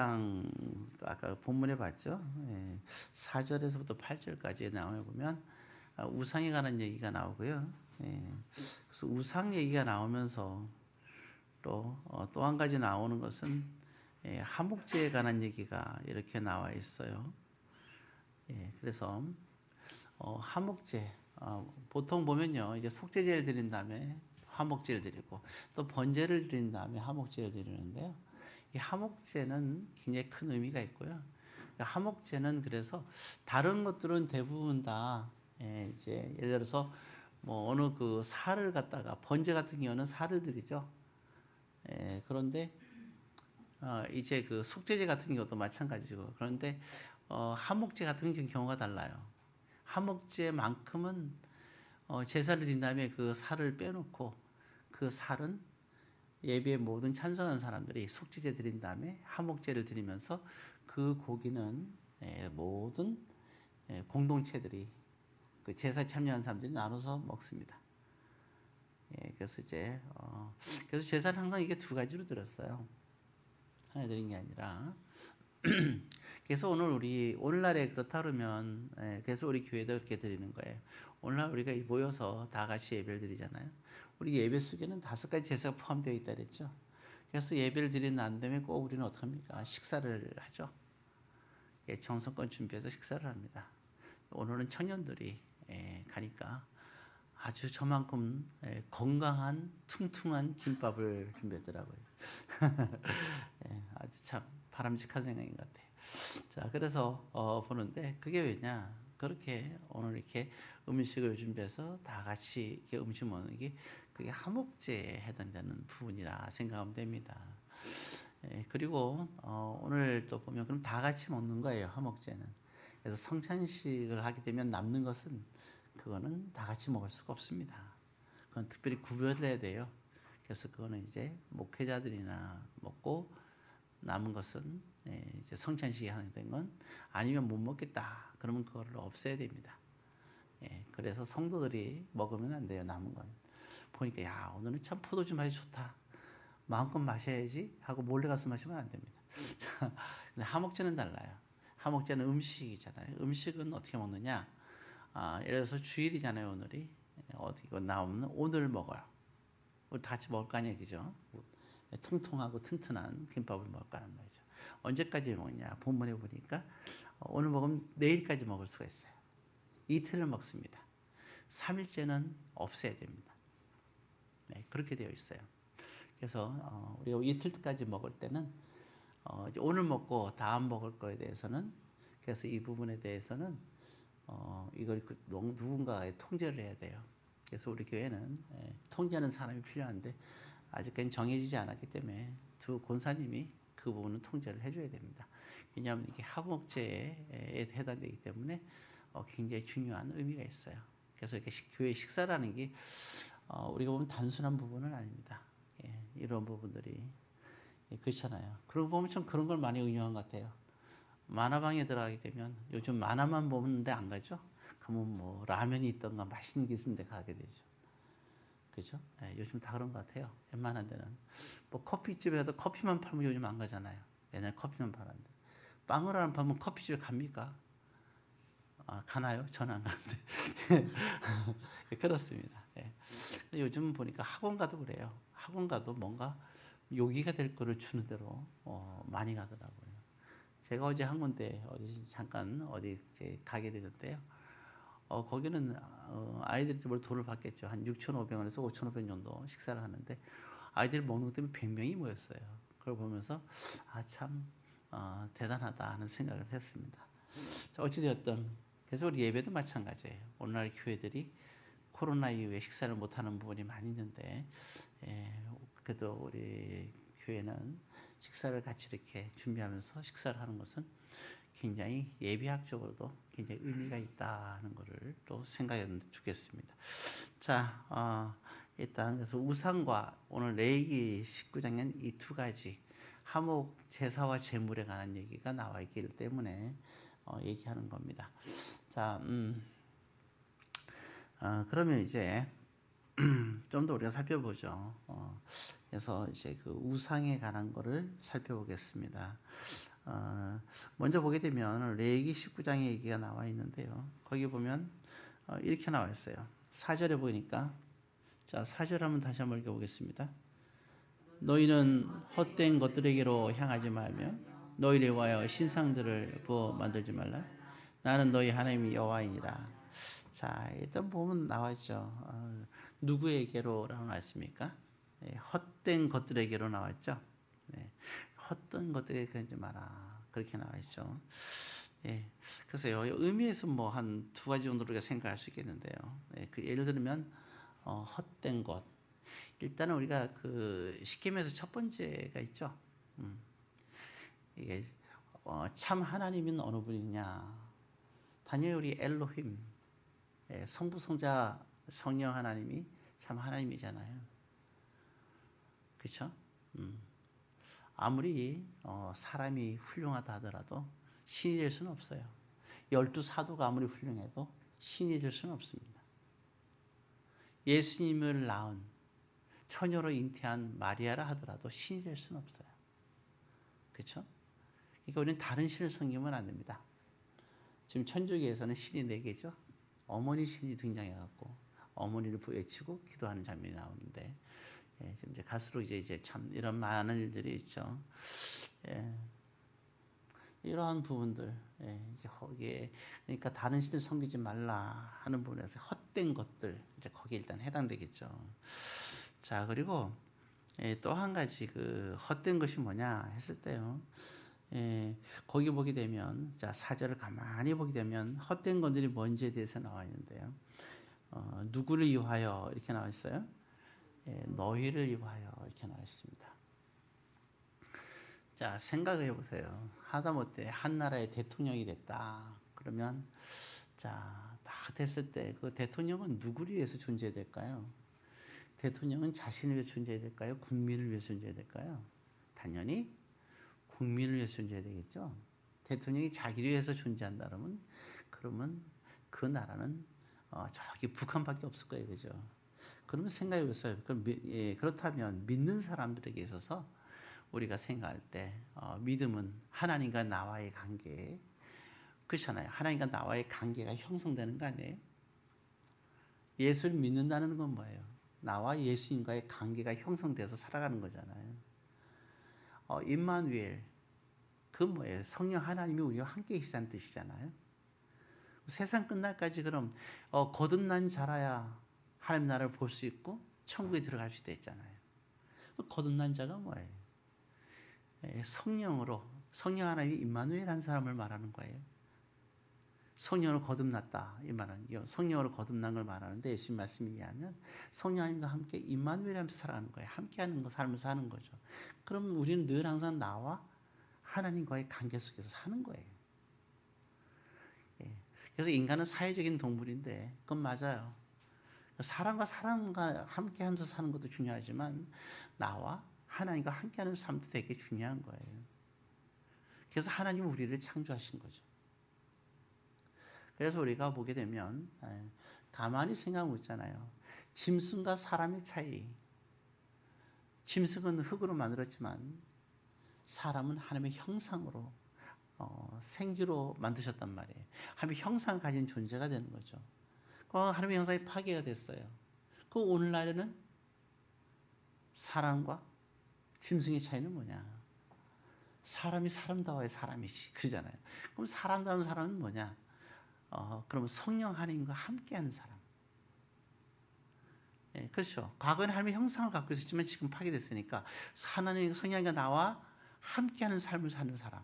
우상 아까 본문에 봤죠. 4절에서부터 8절까지 나오면 보면 우상에 관한 얘기가 나오고요. 그래서 우상 얘기가 나오면서 또 한 가지 나오는 것은 하목제에 관한 얘기가 이렇게 나와 있어요. 그래서 하목제 보통 보면요, 이제 속죄제를 드린 다음에 화목제를 드리고 또 번제를 드린 다음에 하목제를 드리는데요. 이 하목제는 굉장히 큰 의미가 있고요. 하목제는 그래서 다른 것들은 대부분 다 이제 예를 들어서 뭐 어느 그 살을 갖다가 번제 같은 경우는 살을 드리죠. 그런데 이제 그 속죄제 같은 경우도 마찬가지고, 그런데 하목제 같은 경우가 달라요. 하목제만큼은 제사를 드린 다음에 그 살을 빼놓고 그 살은 예배에 모든 찬송하는 사람들이 속죄제 드린 다음에 하목제를 드리면서 그 고기는 모든 공동체들이 그 제사에 참여하는 사람들이 나눠서 먹습니다. 그래서 이제 그래서 제사를 항상 이게 두 가지로 드렸어요. 하나 드린 게 아니라. 그래서 오늘날에 그렇다 그러면 그래서 우리 교회도 그렇게 드리는 거예요. 오늘날 우리가 모여서 다 같이 예배를 드리잖아요. 우리 예배 속에는 5가지 제사가 포함되어 있다 그랬죠. 그래서 예배를 드리는 난 다음에 꼭 우리는 어떻게 합니까? 식사를 하죠. 정성껏 준비해서 식사를 합니다. 오늘은 청년들이 가니까 아주 저만큼 건강한 퉁퉁한 김밥을 준비했더라고요. 아주 참 바람직한 생각인 것 같아요. 자, 그래서 보는데 그게 왜냐? 그렇게 오늘 이렇게 음식을 준비해서 다 같이 이렇게 음식 먹는 게 그게 하목제에 해당되는 부분이라 생각하면 됩니다. 그리고 오늘 또 보면 그럼 다 같이 먹는 거예요, 하목제는. 그래서 성찬식을 하게 되면 남는 것은 그거는 다 같이 먹을 수가 없습니다. 그건 특별히 구별해야 돼요. 그래서 그거는 이제 목회자들이나 먹고 남은 것은 이제 성찬식이 하는 건 아니면 못 먹겠다. 그러면 그거를 없애야 됩니다. 그래서 성도들이 먹으면 안 돼요. 남은 건. 보니까 야, 오늘은 참 포도주 맛이 좋다. 마음껏 마셔야지 하고 몰래 가서 마시면 안 됩니다. 자, 근데 하목제는 달라요. 하목제는 음식이잖아요. 음식은 어떻게 먹느냐? 예를 들어서 주일이잖아요, 오늘이. 어디 이거 나오면 오늘 먹어요. 우리 다 같이 먹을 거 아니에요, 그죠? 통통하고 튼튼한 김밥을 먹을 거란 말이죠. 언제까지 먹냐? 본문에 보니까 오늘 먹으면 내일까지 먹을 수가 있어요. 이틀을 먹습니다. 3일째는 없애야 됩니다. 그렇게 되어 있어요. 그래서 우리가 이틀까지 먹을 때는 오늘 먹고 다음 먹을 거에 대해서는, 그래서 이 부분에 대해서는 이걸 누군가가 통제를 해야 돼요. 그래서 우리 교회는 통제하는 사람이 필요한데 아직까지 정해지지 않았기 때문에 두 권사님이 그 부분은 통제를 해줘야 됩니다. 왜냐하면 이게 하목제에 해당되기 때문에 굉장히 중요한 의미가 있어요. 그래서 이렇게 교회 식사라는 게 우리가 보면 단순한 부분은 아닙니다. 이런 부분들이 그렇잖아요. 그러고 보면 좀 그런 걸 많이 응용한 것 같아요. 만화방에 들어가게 되면 요즘 만화만 보는데 안 가죠? 그러면 뭐 라면이 있던가 맛있는 게 있는데 가게 되죠. 그죠? 요즘 다 그런 것 같아요. 웬만한 데는. 뭐 커피집에 가도 커피만 팔면 요즘 안 가잖아요. 옛날 커피만 팔았는데. 빵을 안 팔면 커피집에 갑니까? 가나요? 저는 안 가는데. 그렇습니다. 근데 요즘 보니까 학원 가도 그래요. 학원 가도 뭔가 요기가 될 거를 주는 대로 많이 가더라고요. 제가 어제 한 군데 잠깐 어디 이제 가게 되는데요. 거기는 아이들이 뭘 돈을 받겠죠. 한 6,500원에서 5,500원 정도 식사를 하는데 아이들이 먹는 것 때문에 100명이 모였어요. 그걸 보면서 참 대단하다 하는 생각을 했습니다. 자, 어찌되었든 그래서 우리 예배도 마찬가지예요. 오늘날 교회들이 코로나 이후에 식사를 못하는 부분이 많이 있는데 그래도 우리 교회는 식사를 같이 이렇게 준비하면서 식사를 하는 것은 굉장히 예비학적으로도 굉장히 의미가 있다는 것을 또 생각해 주겠습니다. 자, 일단 그래서 우상과 오늘 레위기 19장은 이 두 가지 하목 제사와 제물에 관한 얘기가 나와 있기 때문에 얘기하는 겁니다. 자, 그러면 이제 좀 더 우리가 살펴보죠. 그래서 이제 그 우상에 관한 거를 살펴보겠습니다. 먼저 보게 되면 레위기 19장의 얘기가 나와 있는데요. 거기 보면 이렇게 나와 있어요. 4절에 보니까, 자, 4절 한번 다시 한번 읽어보겠습니다. 너희는 헛된 것들에게로 향하지 말며 너희를 위하여 신상들을 부어 만들지 말라. 나는 너희 하나님이 여호와이니라. 자, 일단 보면 나와 있죠. 누구에게로라고 나왔습니까? 네, 헛된 것들에게로 나왔죠. 네, 헛된 것들에게 하지 마라. 그렇게 나와 있죠. 예, 그래서 의미에서 뭐 한 두 가지 정도로 우리가 생각할 수 있겠는데요. 예, 그 예를 들면 헛된 것. 일단은 우리가 그 시킴에서 첫 번째가 있죠. 이게 참 하나님은 어느 분이냐? 단연히 우리 엘로힘, 성부, 성자, 성령 하나님이 참 하나님이잖아요. 그렇죠? 아무리 사람이 훌륭하다 하더라도 신이 될 수는 없어요. 12사도가 아무리 훌륭해도 신이 될 수는 없습니다. 예수님을 낳은 처녀로 잉태한 마리아라 하더라도 신이 될 수는 없어요. 그렇죠? 그러니까 우리는 다른 신을 섬기면 안 됩니다. 지금 천주교에서는 신이 4개죠. 어머니 신이 등장해갖고 어머니를 외치고 기도하는 장면이 나오는데, 예, 지금 이제 갈수록 이제 참 이런 많은 일들이 있죠. 예, 이러한 부분들, 예, 이제 거기에 그러니까 다른 신을 섬기지 말라 하는 부분에서 헛된 것들 이제 거기에 일단 해당되겠죠. 자, 그리고 또 한 가지 그 헛된 것이 뭐냐 했을 때요. 예, 거기 보게 되면, 자, 4절을 가만히 보게 되면 헛된 것들이 뭔지에 대해서 나와 있는데요. 누구를 위하여 이렇게 나와 있어요. 예, 너희를 위하여 이렇게 나와 있습니다. 자, 생각해 보세요. 하다못해 한 나라의 대통령이 됐다. 그러면 자, 다 됐을 때 그 대통령은 누구를 위해서 존재해야 될까요? 대통령은 자신을 위해서 존재해야 될까요? 국민을 위해서 존재해야 될까요? 당연히 국민을 위해서 존재해야 되겠죠. 대통령이 자기를 위해서 존재한다면 그러면 그 나라는 저기 북한밖에 없을 거예요, 그죠? 그러면 생각해 보세요. 그렇다면 믿는 사람들에게 있어서 우리가 생각할 때 믿음은 하나님과 나와의 관계, 그렇잖아요. 하나님과 나와의 관계가 형성되는 거 아니에요? 예수를 믿는다는 건 뭐예요? 나와 예수님과의 관계가 형성돼서 살아가는 거잖아요. 임마누엘, 그 뭐예요? 성령 하나님이 우리와 함께 계시다는 뜻이잖아요. 세상 끝날까지 그럼 거듭난 자라야 하나님 나라를 볼 수 있고 천국에 들어갈 수 있잖아요. 거듭난 자가 뭐예요? 성령으로, 성령 하나님이 임마누엘한 사람을 말하는 거예요. 성령으로 거듭났다 이 말은, 성령으로 거듭난 걸 말하는데, 예수님 말씀에 의하면 성령 하나님과 함께 임마누엘하면서 살아가는 거예요. 함께하는 거, 삶을 사는 거죠. 그럼 우리는 늘 항상 나와 하나님과의 관계 속에서 사는 거예요. 예. 그래서 인간은 사회적인 동물인데 그건 맞아요. 사람과 사람과 함께하면서 사는 것도 중요하지만 나와 하나님과 함께하는 삶도 되게 중요한 거예요. 그래서 하나님은 우리를 창조하신 거죠. 그래서 우리가 보게 되면 가만히 생각하고 있잖아요. 짐승과 사람의 차이. 짐승은 흙으로 만들었지만 사람은 하나님의 형상으로 생기로 만드셨단 말이에요. 하나님의 형상을 가진 존재가 되는 거죠. 하나님의 형상이 파괴가 됐어요. 그 오늘날에는 사람과 짐승의 차이는 뭐냐? 사람이 사람다워야 사람이지, 그러잖아요. 그럼 사람다운 사람은 뭐냐? 그러면 성령 하나님과 함께하는 사람. 예, 그렇죠. 과거에는 하나님의 형상을 갖고 있었지만 지금 파괴됐으니까 하나님의 성령과 나와 함께하는 삶을 사는 사람.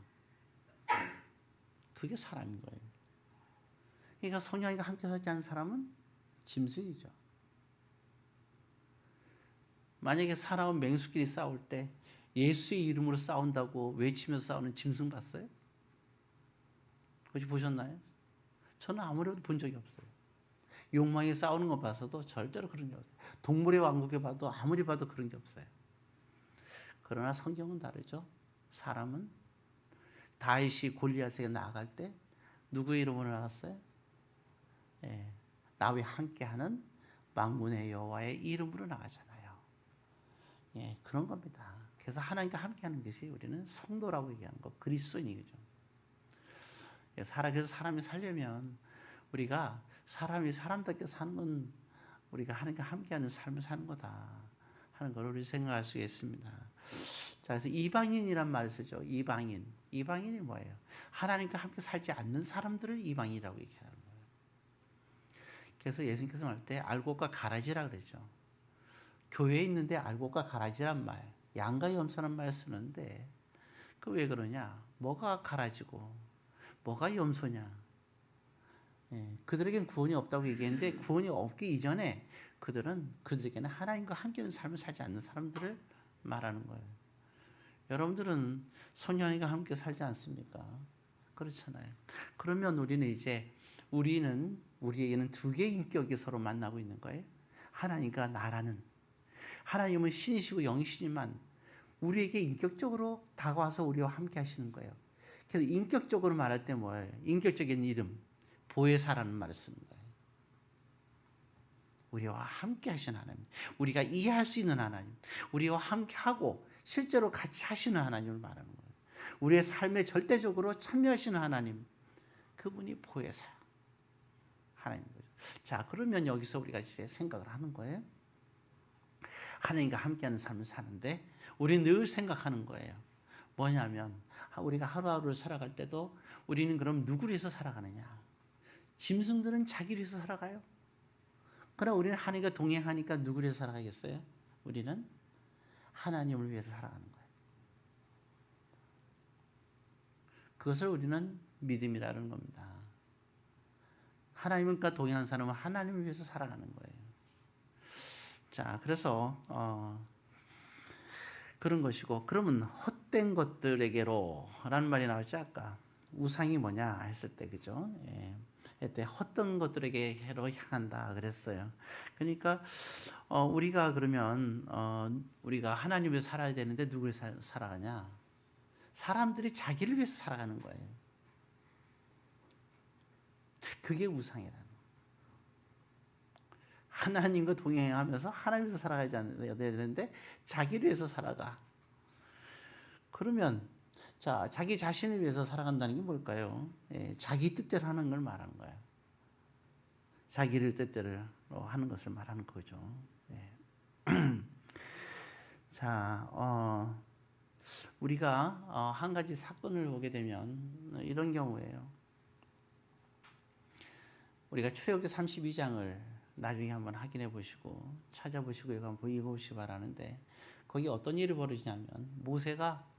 그게 사람인 거예요. 그러니까 성령과 함께 살지 않는 사람은 짐승이죠. 만약에 사람과 맹수끼리 싸울 때 예수의 이름으로 싸운다고 외치면서 싸우는 짐승 봤어요? 혹시 보셨나요? 저는 아무래도 본 적이 없어요. 욕망에 싸우는 거 봐서도 절대로 그런 게 없어요. 동물의 왕국에 봐도 아무리 봐도 그런 게 없어요. 그러나 성경은 다르죠. 사람은 다윗이 골리앗에게 나아갈 때 누구의 이름으로 나갔어요? 예, 나와 함께하는 만군의 여호와의 이름으로 나가잖아요. 예, 그런 겁니다. 그래서 하나님과 함께하는 것이 우리는 성도라고 얘기하는 거, 그리스도인이죠. 그래서 사람이 살려면 우리가 사람이 사람답게 사는 건 우리가 하나님과 함께하는 삶을 사는 거다 하는 걸 우리 생각할 수 있습니다. 자, 그래서 이방인이란 말을 쓰죠. 이방인. 이방인이 뭐예요? 하나님과 함께 살지 않는 사람들을 이방인이라고 얘기하는 거예요. 그래서 예수님께서 말 때 알곡과 가라지라 그러죠. 교회에 있는데 알곡과 가라지란 말, 양과 염소란 말 쓰는데 그 왜 그러냐? 뭐가 가라지고 뭐가 염소냐? 그들에게는 구원이 없다고 얘기했는데 구원이 없기 이전에 그들에게는 하나님과 함께하는 삶을 살지 않는 사람들을 말하는 거예요. 여러분들은 소년이가 함께 살지 않습니까? 그렇잖아요. 그러면 우리에게는 두 개의 인격이 서로 만나고 있는 거예요. 하나님과 나라는, 하나님은 신이시고 영이시지만 우리에게 인격적으로 다가와서 우리와 함께 하시는 거예요. 그래서 인격적으로 말할 때 뭐예요? 인격적인 이름, 보혜사라는 말을 쓰는 거예요. 우리와 함께 하시는 하나님, 우리가 이해할 수 있는 하나님, 우리와 함께 하고 실제로 같이 하시는 하나님을 말하는 거예요. 우리의 삶에 절대적으로 참여하시는 하나님, 그분이 보혜사 하나님인 거죠. 자, 그러면 여기서 우리가 이제 생각을 하는 거예요. 하나님과 함께하는 삶을 사는데 우리 늘 생각하는 거예요. 뭐냐면 우리가 하루하루를 살아갈 때도 우리는 그럼 누구를 위해서 살아가느냐? 짐승들은 자기를 위해서 살아가요. 그러나 우리는 하나님과 동행하니까 누구를 위해서 살아가겠어요? 우리는 하나님을 위해서 살아가는 거예요. 그것을 우리는 믿음이라는 겁니다. 하나님과 동행하는 사람은 하나님을 위해서 살아가는 거예요. 자, 그래서 그런 것이고, 그러면 헛된 것들에게로 라는 말이 나왔죠. 아까 우상이 뭐냐 했을 때, 그죠? 때 헛된 것들에게로 향한다 그랬어요. 그러니까 우리가 그러면 우리가 하나님을 위해서 살아야 되는데 누구를 살아가냐? 사람들이 자기를 위해서 살아가는 거예요. 그게 우상이라는 거예요. 하나님과 동행하면서 하나님에서 살아가지 않아야 되는데 자기를 위해서 살아가. 그러면 자, 자기 자신을 위해서 살아간다는 게 뭘까요? 자기 뜻대로 하는 걸 말하는 거예요. 자기를 뜻대로 하는 것을 말하는 거죠. 자, 우리가 한 가지 사건을 보게 되면 이런 경우예요. 우리가 출애굽기 32장을 나중에 한번 확인해 보시고 찾아보시고 이거 한번 읽어보시기 바라는데 거기 어떤 일이 벌어지냐면 모세가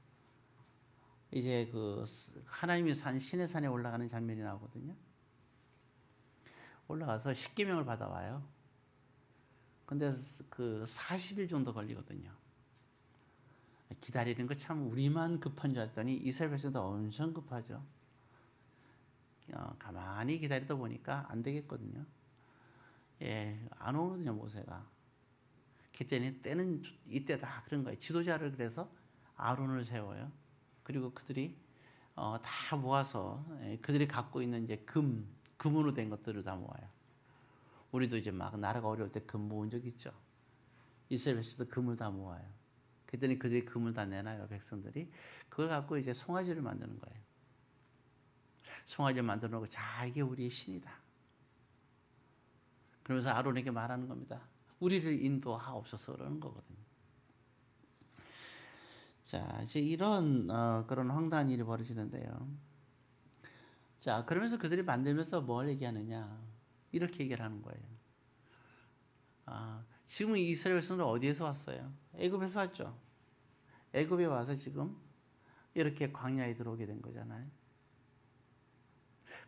이제 그 하나님이 산 시내 산에 올라가는 장면이 나오거든요. 올라가서 십계명을 받아와요. 근데 그 40일 정도 걸리거든요. 기다리는 거 참 우리만 급한 줄 알았더니 이스라엘 백성도 엄청 급하죠. 가만히 기다리다 보니까 안 되겠거든요. 안 오거든요, 모세가. 때는 이때다 그런 거예요. 지도자를 그래서 아론을 세워요. 그리고 그들이 다 모아서 그들이 갖고 있는 이제 금으로 된 것들을 다 모아요. 우리도 이제 막 나라가 어려울 때 금 모은 적 있죠. 이스라엘 백성도 금을 다 모아요. 그랬더니 그들이 금을 다 내놔요, 백성들이. 그걸 갖고 이제 송아지를 만드는 거예요. 송아지를 만들어 놓고 자, 이게 우리의 신이다. 그러면서 아론에게 말하는 겁니다. 우리를 인도하옵소서 그러는 거거든요. 자, 이제 이런 그런 황당한 일이 벌어지는데요. 자, 그러면서 그들이 만들면서 뭘 얘기하느냐? 이렇게 얘기를 하는 거예요. 지금 이스라엘 백성들 어디에서 왔어요? 애굽에서 왔죠. 애굽에 와서 지금 이렇게 광야에 들어오게 된 거잖아요.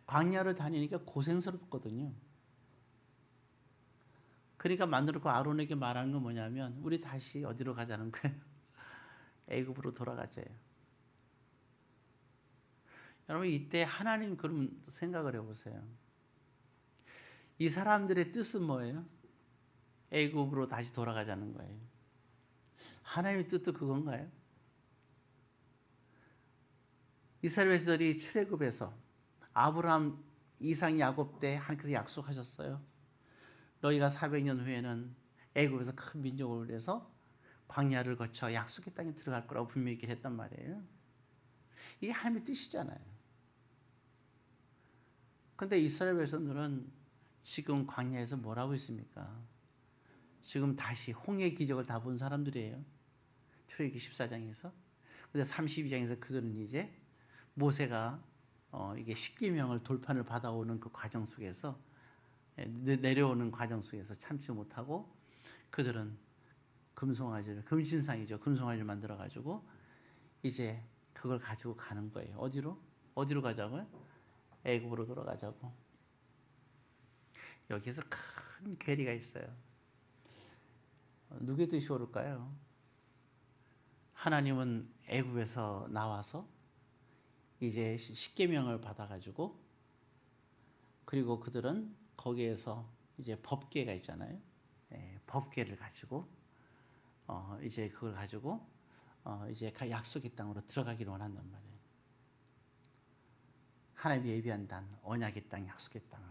광야를 다니니까 고생스럽거든요. 그러니까 만들었고 아론에게 말하는 건 뭐냐면 우리 다시 어디로 가자는 거예요? 애굽으로 돌아가자요. 여러분 이때 하나님 그럼 생각을 해보세요. 이 사람들의 뜻은 뭐예요? 애굽으로 다시 돌아가자는 거예요. 하나님의 뜻도 그건가요? 이스라엘 백성들이 출애굽에서 아브라함, 이삭, 야곱 때 하나님께서 약속하셨어요. 너희가 400년 후에는 애굽에서 큰 민족을 위해서 광야를 거쳐 약속의 땅에 들어갈 거라고 분명히 얘기를 했단 말이에요. 이게 하나님의 뜻이잖아요. 근데 이스라엘 백성들은 지금 광야에서 뭘 하고 있습니까? 지금 다시 홍해 기적을 다 본 사람들이에요. 출애굽기 14장에서. 근데 32장에서 그들은 이제 모세가 이게 십계명을 돌판을 받아오는 그 과정 속에서 내려오는 과정 속에서 참지 못하고 그들은 금송아지를 금신상이죠. 금송아지를 만들어 가지고 이제 그걸 가지고 가는 거예요. 어디로 가자고요? 애굽으로 돌아가자고. 여기에서 큰 괴리가 있어요. 누구의 뜻이 옳을까요? 하나님은 애굽에서 나와서 이제 십계명을 받아가지고 그리고 그들은 거기에서 이제 법궤가 있잖아요. 법궤를 가지고 이제 그걸 가지고 이제 약속의 땅으로 들어가기를 원한단 말이에요. 하나님이 예비한 언약의 땅, 약속의 땅을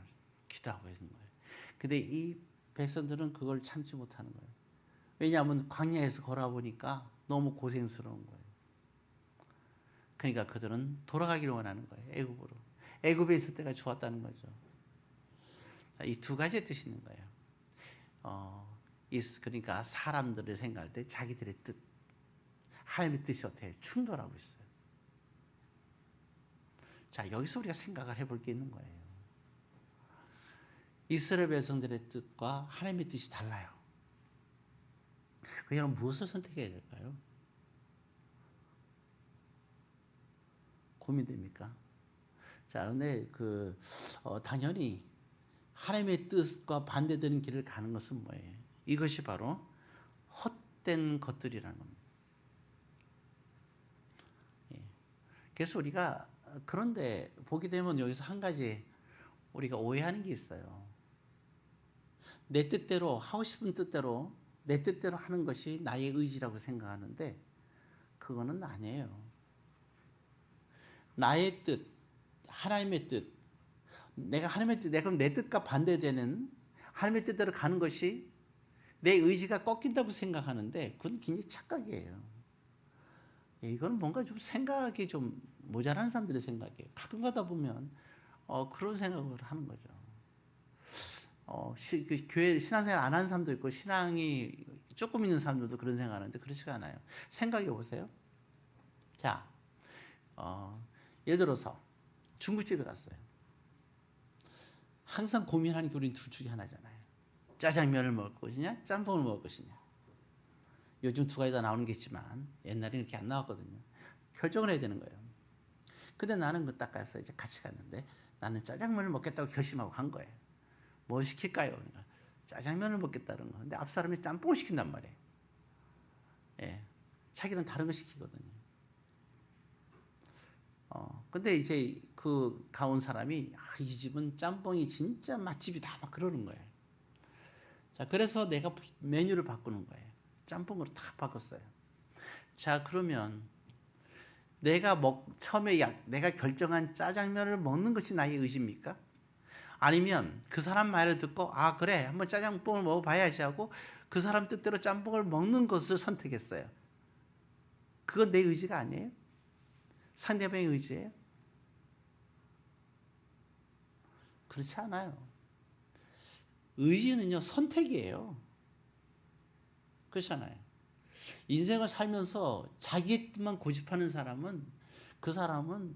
기도하고 있는 거예요. 근데 이 백성들은 그걸 참지 못하는 거예요. 왜냐하면 광야에서 걸어보니까 너무 고생스러운 거예요. 그러니까 그들은 돌아가기를 원하는 거예요. 애굽으로. 애굽에 있을 때가 좋았다는 거죠. 이 두 가지의 뜻이 있는 거예요. 그러니까 사람들을 생각할 때 자기들의 뜻, 하나님의 뜻이 어떻게 충돌하고 있어요. 자, 여기서 우리가 생각을 해볼 게 있는 거예요. 이스라엘 백성들의 뜻과 하나님의 뜻이 달라요. 그럼 무엇을 선택해야 될까요? 고민됩니까? 자, 근데 당연히 하나님의 뜻과 반대되는 길을 가는 것은 뭐예요? 이것이 바로 헛된 것들이라는 겁니다. 그래서 우리가 그런데 보게 되면 여기서 한 가지 우리가 오해하는 게 있어요. 내 뜻대로 하고 싶은 뜻대로 내 뜻대로 하는 것이 나의 의지라고 생각하는데 그거는 아니에요. 나의 뜻, 하나님의 뜻, 그럼 내 뜻과 반대되는 하나님의 뜻대로 가는 것이 내 의지가 꺾인다고 생각하는데 그건 굉장히 착각이에요. 이건 뭔가 좀 생각이 좀 모자라는 사람들의 생각이에요. 가끔 가다 보면 그런 생각을 하는 거죠. 교회 신앙생활 안 하는 사람도 있고 신앙이 조금 있는 사람들도 그런 생각하는데 그렇지가 않아요. 생각해 보세요. 자, 예를 들어서 중국집에 갔어요. 항상 고민하는 게 우리 둘 중에 하나잖아요. 짜장면을 먹을 것이냐, 짬뽕을 먹을 것이냐. 요즘 두 가지 다 나오는 게 있지만 옛날에는 이렇게 안 나왔거든요. 결정을 해야 되는 거예요. 근데 나는 그 딱 가서 이제 같이 갔는데 나는 짜장면을 먹겠다고 결심하고 간 거예요. 뭐 시킬까요? 그러니까 짜장면을 먹겠다는 거. 근데 앞 사람이 짬뽕을 시킨단 말이에요. 예, 자기는 다른 거 시키거든요. 근데 이제 그 가온 사람이 이 집은 짬뽕이 진짜 맛집이다 막 그러는 거예요. 자, 그래서 내가 메뉴를 바꾸는 거예요. 짬뽕으로 딱 바꿨어요. 자, 그러면 처음에 내가 결정한 짜장면을 먹는 것이 나의 의지입니까? 아니면 그 사람 말을 듣고 그래 한번 짜장뽕을 먹어봐야지 하고 그 사람 뜻대로 짬뽕을 먹는 것을 선택했어요. 그건 내 의지가 아니에요? 상대방의 의지예요? 그렇지 않아요. 의지는요 선택이에요. 그렇잖아요. 인생을 살면서 자기의 뜻만 고집하는 사람은 그 사람은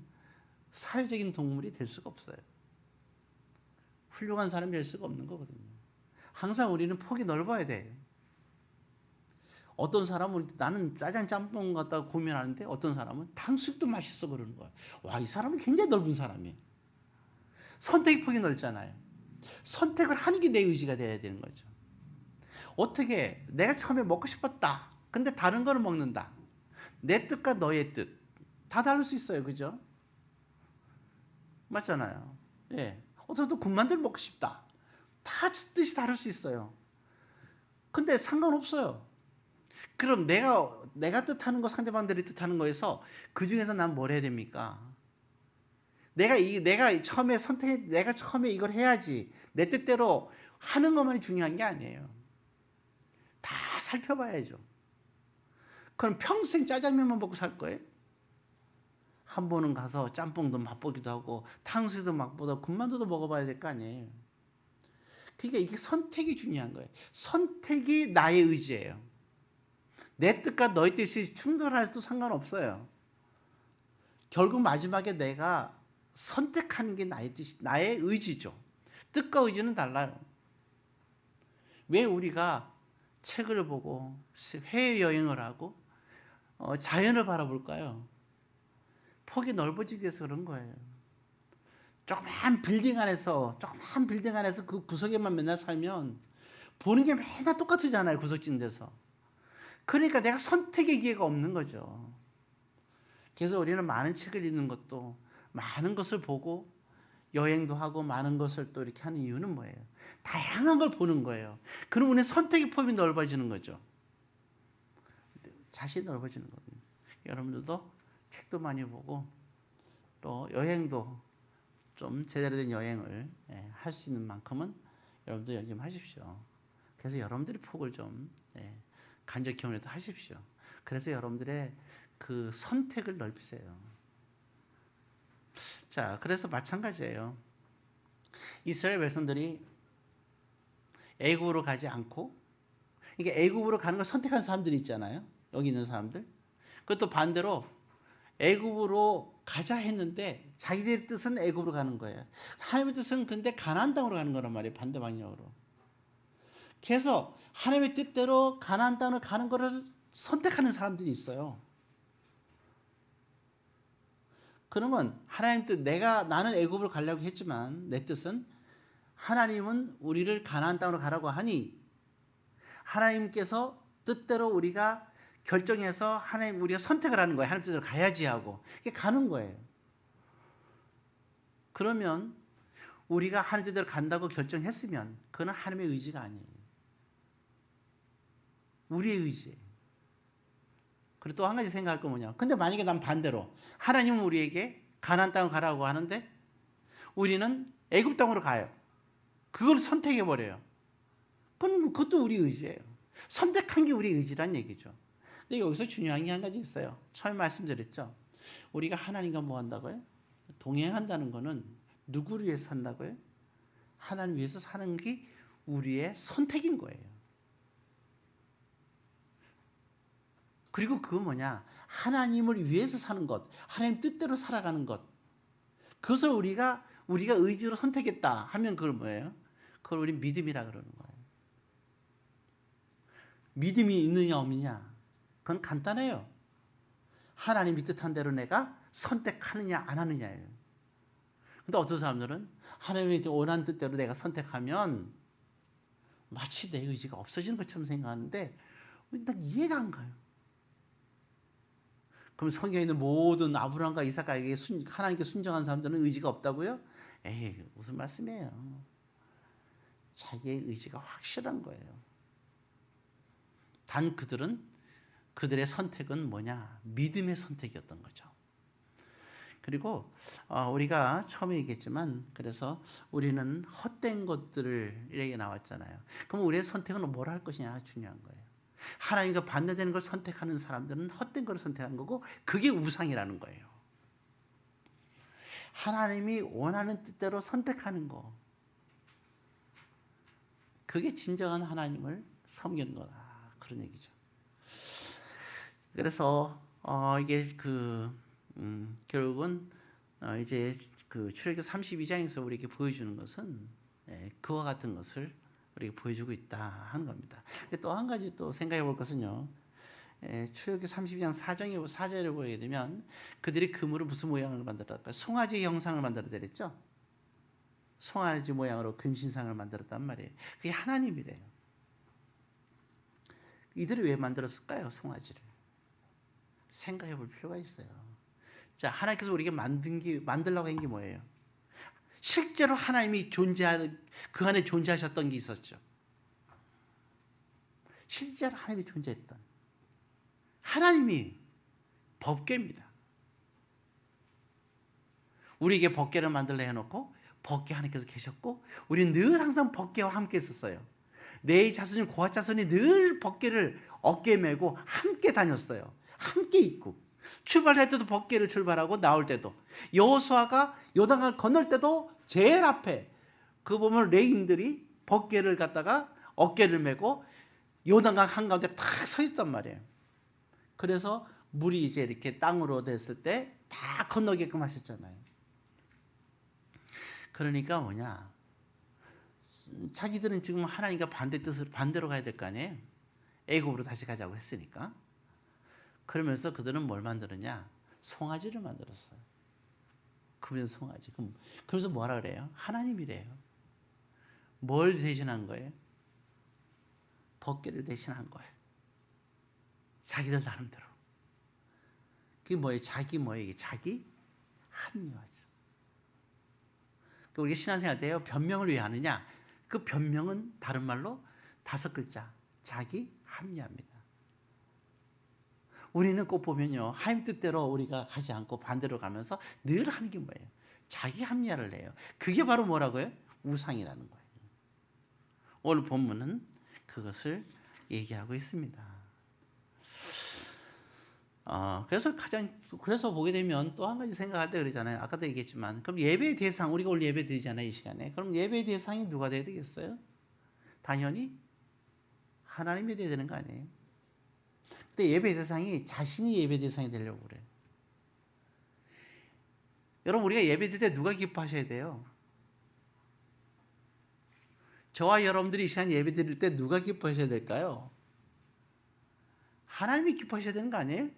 사회적인 동물이 될 수가 없어요. 훌륭한 사람이 될 수가 없는 거거든요. 항상 우리는 폭이 넓어야 돼요. 어떤 사람은 나는 짜장 짬뽕 갖다가 고민하는데 어떤 사람은 탕수육도 맛있어 그러는 거예요. 와, 이 사람은 굉장히 넓은 사람이에요. 선택의 폭이 넓잖아요. 선택을 하는 게 내 의지가 돼야 되는 거죠. 어떻게 내가 처음에 먹고 싶었다. 근데 다른 거를 먹는다. 내 뜻과 너의 뜻 다 다를 수 있어요. 그죠? 맞잖아요. 예. 어쩌다 군만두를 먹고 싶다. 다 뜻이 다를 수 있어요. 근데 상관없어요. 그럼 내가 뜻하는 거 상대방들이 뜻하는 거에서 그 중에서 난 뭘 해야 됩니까? 내가 처음에 이걸 해야지. 내 뜻대로 하는 것만이 중요한 게 아니에요. 다 살펴봐야죠. 그럼 평생 짜장면만 먹고 살 거예요? 한 번은 가서 짬뽕도 맛보기도 하고 탕수육도 맛보기도 하고 군만두도 먹어봐야 될 거 아니에요. 그러니까 이게 선택이 중요한 거예요. 선택이 나의 의지예요. 내 뜻과 너의 뜻이 충돌해도 상관없어요. 결국 마지막에 내가 선택하는 게 나의 뜻, 나의 의지죠. 뜻과 의지는 달라요. 왜 우리가 책을 보고 해외여행을 하고 자연을 바라볼까요? 폭이 넓어지기 위해서 그런 거예요. 조그만 빌딩 안에서 그 구석에만 맨날 살면 보는 게 맨날 똑같으잖아요. 구석진 데서. 그러니까 내가 선택의 기회가 없는 거죠. 그래서 우리는 많은 책을 읽는 것도 많은 것을 보고 여행도 하고 많은 것을 또 이렇게 하는 이유는 뭐예요? 다양한 걸 보는 거예요. 그럼 우리는 선택의 폭이 넓어지는 거죠. 자신이 넓어지는 거거든요. 여러분들도 책도 많이 보고 또 여행도 좀 제대로 된 여행을 할 수 있는 만큼은 여러분도 연습하십시오. 그래서 여러분들이 폭을 좀 간접 경험도 하십시오. 그래서 여러분들의 그 선택을 넓히세요. 자, 그래서 마찬가지예요. 이스라엘 백성들이 애굽으로 가지 않고 이게 애굽으로 가는 걸 선택한 사람들이 있잖아요. 여기 있는 사람들. 그것도 반대로 애굽으로 가자 했는데 자기들의 뜻은 애굽으로 가는 거예요. 하나님의 뜻은 근데 가나안 땅으로 가는 거란 말이에요. 반대 방향으로. 그래서 하나님의 뜻대로 가나안 땅으로 가는 거를 선택하는 사람들이 있어요. 그러면 하나님 뜻, 나는 애굽으로 가려고 했지만 내 뜻은 하나님은 우리를 가나안 땅으로 가라고 하니 하나님께서 뜻대로 우리가 결정해서 우리가 선택을 하는 거예요. 하나님 뜻대로 가야지 하고 이게 가는 거예요. 그러면 우리가 하나님 뜻대로 간다고 결정했으면 그건 하나님의 의지가 아니에요. 우리의 의지예요. 그리고 또 한 가지 생각할 건 뭐냐. 근데 만약에 난 반대로 하나님은 우리에게 가나안 땅으로 가라고 하는데 우리는 애굽 땅으로 가요. 그걸 선택해 버려요. 그것도 우리 의지예요. 선택한 게 우리 의지란 얘기죠. 근데 여기서 중요한 게 한 가지 있어요. 처음에 말씀드렸죠. 우리가 하나님과 뭐 한다고요? 동행한다는 거는 누구를 위해서 산다고요? 하나님 위해서 사는 게 우리의 선택인 거예요. 그리고 그건 뭐냐? 하나님을 위해서 사는 것, 하나님 뜻대로 살아가는 것. 그것을 우리가 의지로 선택했다 하면 그걸 뭐예요? 그걸 우리 믿음이라 그러는 거예요. 믿음이 있느냐 없느냐? 그건 간단해요. 하나님이 뜻한 대로 내가 선택하느냐 안 하느냐예요. 근데 어떤 사람들은 하나님이 원하는 뜻대로 내가 선택하면 마치 내 의지가 없어지는 것처럼 생각하는데 난 이해가 안 가요. 그럼 성경에 있는 모든 아브라함과 이삭에게 하나님께 순종한 사람들은 의지가 없다고요? 에이, 무슨 말씀이에요. 자기의 의지가 확실한 거예요. 단 그들의 선택은 뭐냐? 믿음의 선택이었던 거죠. 그리고 우리가 처음에 얘기했지만 그래서 우리는 헛된 것들을 이렇게 나왔잖아요. 그럼 우리의 선택은 뭘 할 것이냐 중요한 거예요. 하나님과 반대되는 걸 선택하는 사람들은 헛된 걸 선택하는 거고 그게 우상이라는 거예요. 하나님이 원하는 뜻대로 선택하는 거. 그게 진정한 하나님을 섬기는 거다. 그런 얘기죠. 그래서 이게 결국은 이제 그 출애굽기 32장에서 우리에게 보여주는 것은 그와 같은 것을 우리에게 보여주고 있다 하는 겁니다. 또 한 가지 또 생각해 볼 것은요. 출애굽기 32장 4절을 보게 되면 그들이 금으로 무슨 모양을 만들었을까요? 송아지 형상을 만들어냈죠. 송아지 모양으로 금신상을 만들었단 말이에요. 그게 하나님이래요. 이들이 왜 만들었을까요? 송아지를. 생각해 볼 필요가 있어요. 자, 하나님께서 우리에게 만들려고 한 게 뭐예요? 실제로 하나님이 그 안에 존재하셨던 게 있었죠. 실제로 하나님이 존재했던. 하나님이 법궤입니다. 우리에게 법궤를 만들려 해놓고 법궤 하나님께서 계셨고 우리는 늘 항상 법궤와 함께 있었어요. 레위 자손이 고핫 자손이 늘 벗개를 어깨에 메고 함께 다녔어요. 함께 있고 출발할 때도 벗개를 출발하고 나올 때도 여호수아가 요단강을 건널 때도 제일 앞에 그 보면 레위인들이 벗개를 갖다가 어깨를 메고 요단강 한가운데 딱 서 있단 말이에요. 그래서 물이 이제 이렇게 땅으로 됐을 때 다 건너게끔 하셨잖아요. 그러니까 뭐냐, 자기들은 지금 하나님과 반대로 가야 될 거 아니에요. 애굽으로 다시 가자고 했으니까. 그러면서 그들은 뭘 만들었냐, 송아지를 만들었어요. 그분 송아지. 그러면서 뭐라 그래요? 하나님이래요. 뭘 대신한 거예요? 벗개를 대신한 거예요. 자기들 나름대로. 그게 뭐예요? 이게 자기 합리화죠. 우리가 신앙생활 때요, 변명을 왜 하느냐? 그 변명은 다른 말로 5글자, 자기 합리화입니다. 우리는 꼭 보면요, 하나님 뜻대로 우리가 가지 않고 반대로 가면서 늘 하는 게 뭐예요? 자기 합리화를 해요. 그게 바로 뭐라고요? 우상이라는 거예요. 오늘 본문은 그것을 얘기하고 있습니다. 그래서 보게 되면 또 한 가지 생각할 때 그러잖아요. 아까도 얘기했지만, 그럼 예배의 대상, 우리가 오늘 예배 드리잖아요, 이 시간에. 그럼 예배의 대상이 누가 돼야 되겠어요? 당연히 하나님이 돼야 되는 거 아니에요? 근데 예배 대상이 자신이 예배 대상이 되려고 그래요. 여러분, 우리가 예배 드릴 때 누가 기뻐하셔야 돼요? 저와 여러분들이 이 시간 예배 드릴 때 누가 기뻐하셔야 될까요? 하나님이 기뻐하셔야 되는 거 아니에요?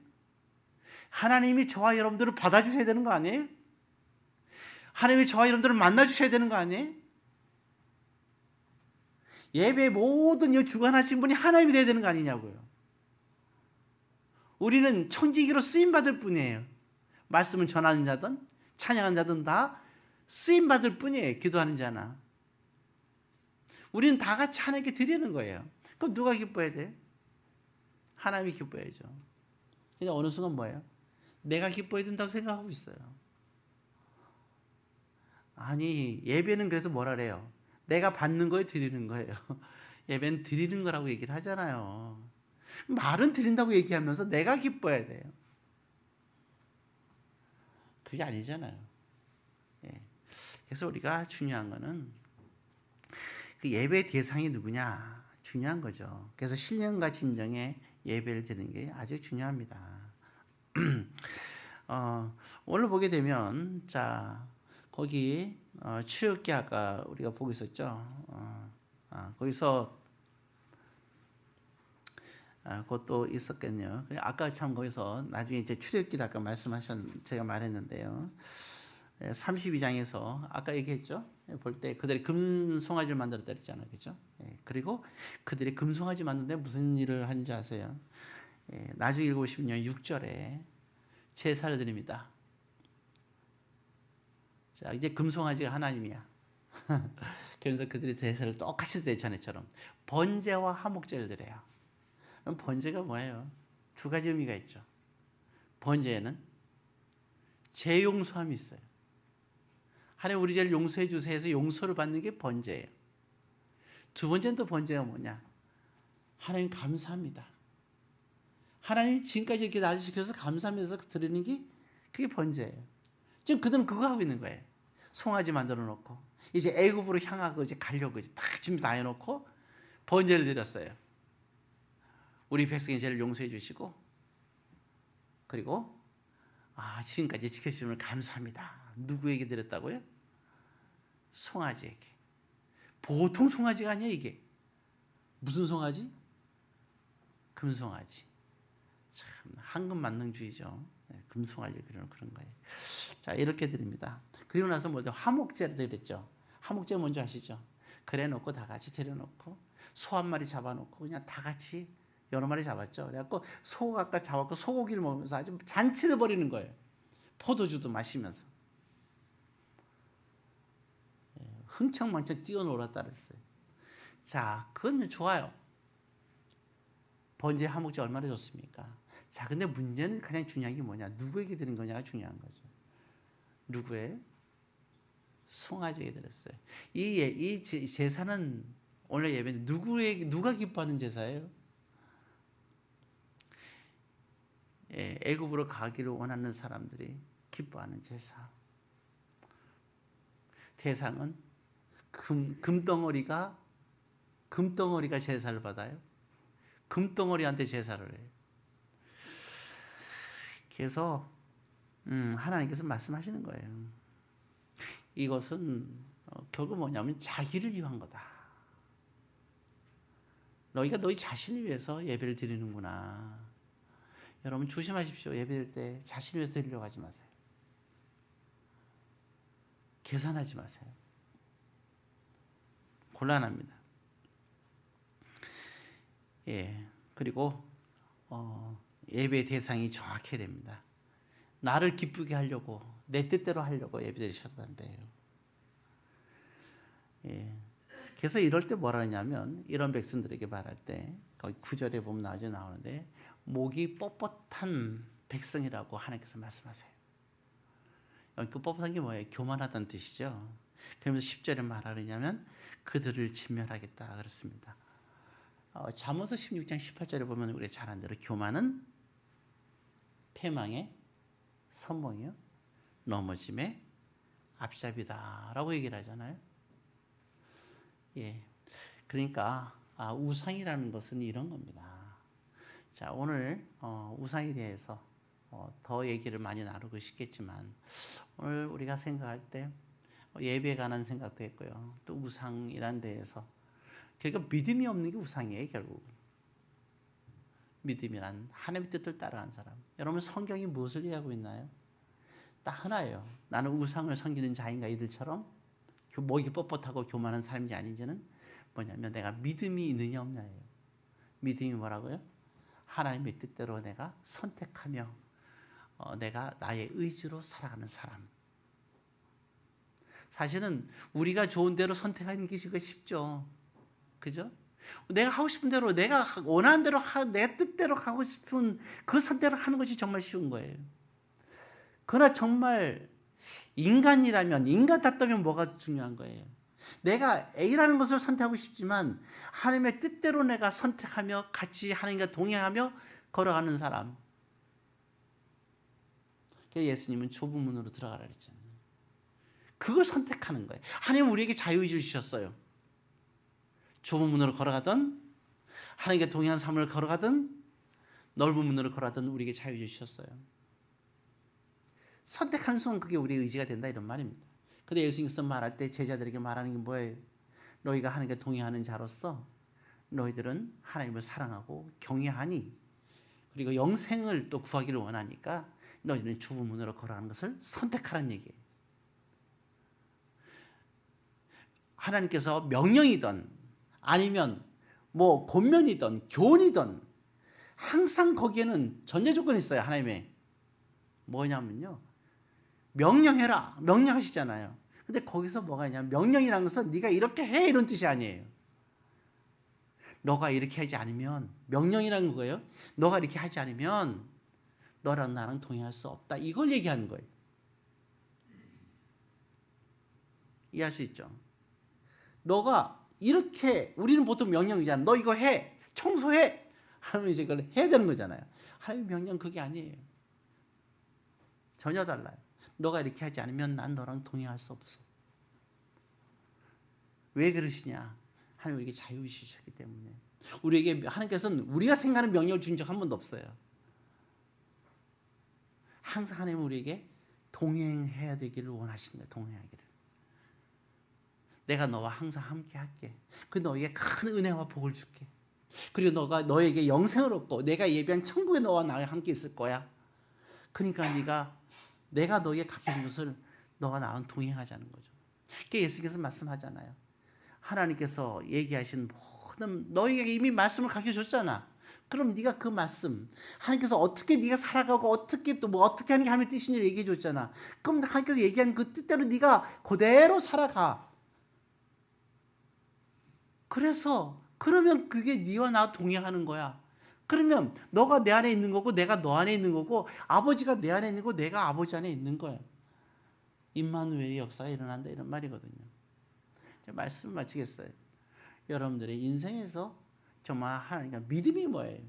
하나님이 저와 여러분들을 받아주셔야 되는 거 아니에요? 하나님이 저와 여러분들을 만나주셔야 되는 거 아니에요? 예배의 모든 주관하신 분이 하나님이 되어야 되는 거 아니냐고요. 우리는 청지기로 쓰임받을 뿐이에요. 말씀을 전하는 자든 찬양하는 자든 다 쓰임받을 뿐이에요. 기도하는 자나. 우리는 다 같이 하나님께 드리는 거예요. 그럼 누가 기뻐해야 돼요? 하나님이 기뻐해야죠. 그냥 어느 순간 뭐예요? 내가 기뻐해야 된다고 생각하고 있어요. 아니, 예배는 그래서 뭐라 그래요? 내가 받는 거에 드리는 거예요. 예배는 드리는 거라고 얘기를 하잖아요. 말은 드린다고 얘기하면서 내가 기뻐해야 돼요. 그게 아니잖아요. 예. 그래서 우리가 중요한 거는 그 예배의 대상이 누구냐 중요한 거죠. 그래서 신령과 진정의 예배를 드리는 게 아주 중요합니다. 오늘 보게 되면 자 거기 출애굽기 아까 우리가 보고 있었죠. 거기서 그것도 있었겠네요. 아까 참 거기서 나중에 이제 출애굽기를 아까 제가 말했는데요. 32장에서 아까 얘기했죠. 볼 때 그들이 금송아지를 만들었다 그랬잖아요. 그죠? 그리고 그들이 금송아지 만드는데 무슨 일을 하는지 아세요? 나중에 읽어보시면 6절에 제사를 드립니다. 자, 이제 금송아지가 하나님이야. 그래서 그들이 제사를 똑같이 대찬회처럼 번제와 화목제를 드려요. 그럼 번제가 뭐예요? 2가지 의미가 있죠. 번제에는 재용서함이 있어요. 하나님 우리 죄를 용서해 주세요 해서 용서를 받는 게 번제예요. 2번째는 또 번제가 뭐냐? 하나님 감사합니다. 하나님 지금까지 이렇게 나를 지켜서 감사하면서 드리는 게 그게 번제예요. 지금 그들은 그거 하고 있는 거예요. 송아지 만들어 놓고 이제 애굽으로 향하고 이제 가려고 이제 딱 준비 다 해놓고 번제를 드렸어요. 우리 백성의 죄를 용서해 주시고 그리고 지금까지 지켜주시면 감사합니다. 누구에게 드렸다고요? 송아지에게. 보통 송아지가 아니에요 이게. 무슨 송아지? 금송아지. 참 황금만능주의죠. 금송아지를 그리는 그런 거예요. 자 이렇게 드립니다. 그리고 나서 먼저 화목제를 드렸죠. 화목제 뭔지 아시죠? 그래놓고 다 같이 데려놓고 소 한 마리 잡아놓고 그냥 다 같이 여러 마리 잡았죠. 그래갖고 소 아까 잡았고 소고기를 먹으면서 아주 잔치를 벌이는 거예요. 포도주도 마시면서 흥청망청 뛰어놀았다 그랬어요. 자, 그건 좋아요. 번제 화목제 얼마나 좋습니까? 자, 근데 문제는 가장 중요한 게 뭐냐? 누구에게 드린 거냐가 중요한 거죠. 누구의? 송아지에게 드렸어요. 이 제사는 오늘 예배는 누가 기뻐하는 제사예요? 예, 애굽으로 가기를 원하는 사람들이 기뻐하는 제사. 대상은 금덩어리가 제사를 받아요. 금덩어리한테 제사를 해요. 그래서 하나님께서 말씀하시는 거예요. 이것은 결국 뭐냐면 자기를 위한 거다. 너희가 너희 자신을 위해서 예배를 드리는구나. 여러분 조심하십시오. 예배드릴 때 자신을 위해서 드리려고 하지 마세요. 계산하지 마세요. 곤란합니다. 예, 그리고 예배 대상이 정확해야 됩니다. 나를 기쁘게 하려고 내 뜻대로 하려고 예배드리셔도 안 돼요. 예, 그래서 이럴 때 뭐라 하냐면 이런 백성들에게 말할 때 거기 9절에 보면 나오는데 목이 뻣뻣한 백성이라고 하나님께서 말씀하세요. 그 뻣뻣한 게 뭐예요? 교만하다는 뜻이죠. 그러면서 10절에 말하느냐면 그들을 진멸하겠다 그렇습니다. 잠언서 16장 18절에 보면 우리가 잘 아는 대로 교만은 패망의 선봉이요 넘어짐의 앞잡이다라고 얘기를 하잖아요. 예, 그러니까 우상이라는 것은 이런 겁니다. 자, 오늘 우상에 대해서 더 얘기를 많이 나누고 싶겠지만 오늘 우리가 생각할 때 예배에 관한 생각도 했고요. 또 우상이란 데에서 그러니까 믿음이 없는 게 우상이에요. 결국 믿음이란 하나님의 뜻을 따라가는 사람. 여러분 성경이 무엇을 얘기하고 있나요? 딱 하나예요. 나는 우상을 섬기는 자인가 이들처럼 목이 뻣뻣하고 교만한 사람인지 아닌지는 뭐냐면 내가 믿음이 있느냐 없냐예요. 믿음이 뭐라고요? 하나님의 뜻대로 내가 선택하며 내가 나의 의지로 살아가는 사람. 사실은 우리가 좋은 대로 선택하는 게 쉽죠. 그죠? 내가 하고 싶은 대로 내가 원하는 대로 내 뜻대로 가고 싶은 그 선택을 하는 것이 정말 쉬운 거예요. 그러나 정말 인간이라면 인간 같다면 뭐가 중요한 거예요? 내가 A라는 것을 선택하고 싶지만 하나님의 뜻대로 내가 선택하며 같이 하나님과 동행하며 걸어가는 사람. 그래서 예수님은 좁은 문으로 들어가라 그랬잖아요. 그걸 선택하는 거예요. 하나님 우리에게 자유의지를 주셨어요. 좁은 문으로 걸어가든 하나님과 동행한 삶을 걸어가든 넓은 문으로 걸어가든 우리에게 자유의지를 주셨어요. 선택하는 순간 그게 우리의 의지가 된다 이런 말입니다. 근데 예수님께서 말할 때 제자들에게 말하는 게 뭐예요? 너희가 하나님과 동행하는 자로서 너희들은 하나님을 사랑하고 경외하니 그리고 영생을 또 구하기를 원하니까 너희는 좁은 문으로 걸어가는 것을 선택하라는 얘기예요. 하나님께서 명령이든 아니면 뭐 권면이든 교훈이든 항상 거기에는 전제 조건이 있어요. 하나님의 뭐냐면요. 명령해라. 명령하시잖아요. 근데 거기서 뭐가 있냐면 명령이라는 것은 네가 이렇게 해 이런 뜻이 아니에요. 너가 이렇게 하지 않으면 명령이라는 거예요. 너가 이렇게 하지 않으면 너랑 나랑 동행할 수 없다. 이걸 얘기하는 거예요. 이해할 수 있죠? 너가 이렇게 우리는 보통 명령이잖아. 너 이거 해. 청소해. 하나님 이제 그걸 해야 되는 거잖아요. 하나님의 명령 그게 아니에요. 전혀 달라요. 너가 이렇게 하지 않으면 난 너랑 동행할 수 없어. 왜 그러시냐? 하나님 우리에게 자유를 주셨기 때문에. 우리에게 하나님께서는 우리가 생각하는 명령을 준 적 한 번도 없어요. 항상 하나님은 우리에게 동행해야 되기를 원하시는 거예요. 동행하기를. 내가 너와 항상 함께 할게. 그 너에게 큰 은혜와 복을 줄게. 그리고 너가 너에게 영생을 얻고 내가 예비한 천국에 너와 나와 함께 있을 거야. 그러니까 내가 너에게 갖게 된 것을 너와 나와 동행하자는 거죠. 그게 예수께서 말씀하잖아요. 하나님께서 얘기하신 모든 너에게 이미 말씀을 가르쳐 줬잖아. 그럼 네가 그 말씀 하나님께서 어떻게 네가 살아가고 어떻게 또 뭐 어떻게 하는 게 하나님의 뜻인지 얘기해 줬잖아. 그럼 하나님께서 얘기한 그 뜻대로 네가 그대로 살아가. 그러면 그게 네와 나 동행하는 거야. 그러면 너가 내 안에 있는 거고 내가 너 안에 있는 거고 아버지가 내 안에 있는 거고 내가 아버지 안에 있는 거야. 임마누엘의 역사가 일어난다 이런 말이거든요. 말씀을 마치겠어요. 여러분들의 인생에서 정말 하나님과 믿음이 뭐예요?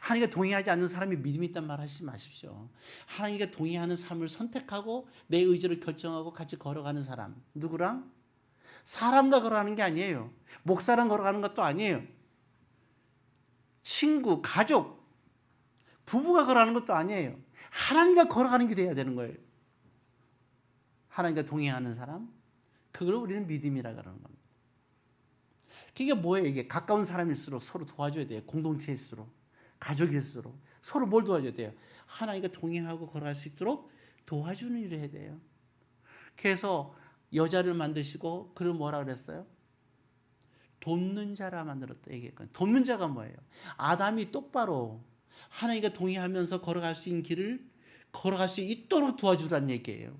하나님과 동의하지 않는 사람이 믿음이 있단 말 하시지 마십시오. 하나님과 동의하는 삶을 선택하고 내 의지를 결정하고 같이 걸어가는 사람. 누구랑? 사람과 걸어가는 게 아니에요. 목사랑 걸어가는 것도 아니에요. 친구, 가족, 부부가 걸어가는 것도 아니에요. 하나님과 걸어가는 게 돼야 되는 거예요. 하나님과 동의하는 사람, 그걸 우리는 믿음이라 그러는 겁니다. 그게 뭐예요? 이게 가까운 사람일수록 서로 도와줘야 돼요. 공동체일수록, 가족일수록 서로 뭘 도와줘야 돼요? 하나님과 동의하고 걸어갈 수 있도록 도와주는 일을 해야 돼요. 그래서 여자를 만드시고 그를 뭐라 그랬어요? 돕는 자라 만들었다 얘기했거든요. 돕는 자가 뭐예요? 아담이 똑바로 하나님과 동의하면서 걸어갈 수 있는 길을 걸어갈 수 있도록 도와주라는 얘기예요.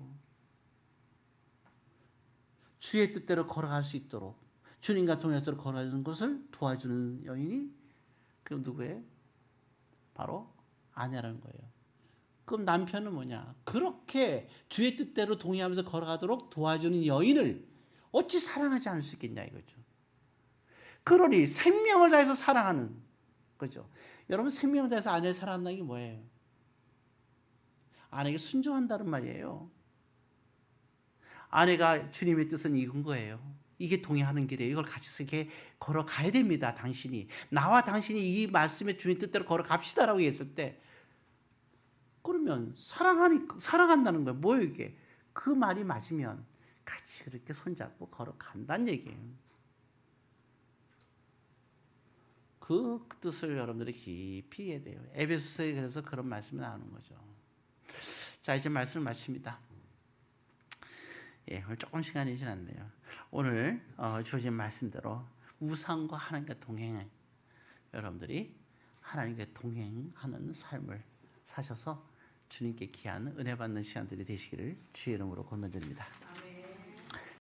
주의 뜻대로 걸어갈 수 있도록 주님과 동행해서 걸어가는 것을 도와주는 여인이 그럼 누구예요? 바로 아내라는 거예요. 그럼 남편은 뭐냐? 그렇게 주의 뜻대로 동의하면서 걸어가도록 도와주는 여인을 어찌 사랑하지 않을 수 있겠냐 이거죠. 그러니 생명을 다해서 사랑하는 거죠. 여러분 생명을 다해서 아내를 사랑한다는 게 뭐예요? 아내에게 순종한다는 말이에요. 아내가 주님의 뜻은 이건 거예요. 이게 동의하는 길이에요. 이걸 같이 이렇게 걸어가야 됩니다. 당신이. 나와 당신이 이 말씀의 주님 뜻대로 걸어갑시다라고 했을 때 그러면 사랑한다는 거예요. 뭐예요 이게? 그 말이 맞으면 같이 그렇게 손잡고 걸어간다는 얘기예요. 그 뜻을 여러분들이 깊이 이해해야 돼요. 에베소서에 그래서 그런 말씀이 나오는 거죠. 자, 이제 말씀을 마칩니다. 예, 오늘 조금 시간이 지났네요. 오늘 주어진 말씀대로 우상과 하나님과 동행해 여러분들이 하나님과 동행하는 삶을 사셔서 주님께 귀한 은혜 받는 시간들이 되시기를 주의 이름으로 권면드립니다.